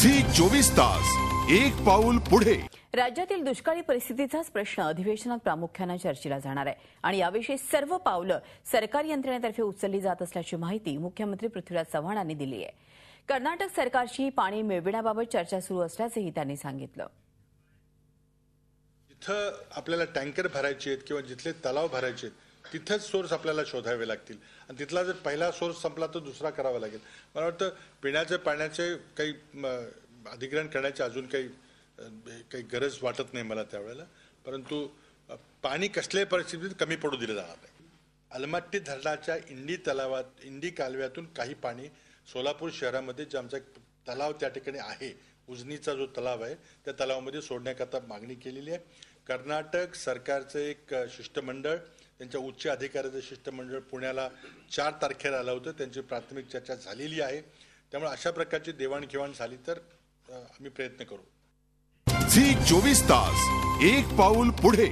Zee 24 तास एक पाऊल पुढे। राज्यातील दुष्काळी परिस्थितीचाच प्रश्न अधिवेशनात प्रामुख्याने चर्चेला जाणार आहे आणि याविषयी सर्व पावलं सरकारी यंत्रणेतर्फे उचलली जात असल्याची माहिती मुख्यमंत्री पृथ्वीराज चव्हाण यांनी दिली आहे। कर्नाटक सरकारची पाणी मिळविण्याबाबत चर्चा सुरू असल्याचंही त्यांनी सांगितलं। जिथं आपल्याला टँकर भरायचे आहेत किंवा जिथले तलाव भरायचे आहेत तिथेच सोर्स आपल्याला शोधावे लागतील आणि तिथला जर पहिला सोर्स संपला तर दुसरा करावा लागेल। मला वाटतं पिण्याच्या पाण्याचे काही अधिग्रहण करण्याची अजून काही गरज वाटत नाही मला त्यावेळेला, परंतु पाणी कसल्याही परिस्थितीत कमी पडू दिलं जाणार नाही। अलमट्टी धरणाच्या इंडी कालव्यातून काही पाणी सोलापूर शहरामध्ये जे आमचा तलाव त्या ठिकाणी आहे, उजनीचा जो तलाव आहे त्या तलावामध्ये सोडण्याकरता मागणी केलेली आहे। कर्नाटक सरकारचं एक शिष्टमंडळ, त्यांच्या उच्च अधिकाऱ्याचं शिष्टमंडळ पुण्याला 4 तारखेला आलं होतं। त्यांची प्राथमिक चर्चा झालेली आहे, त्यामुळे अशा प्रकारची देवाणघेवाण झाली तर आम्ही प्रयत्न करू। झी 24 तास एक पाऊल पुढे।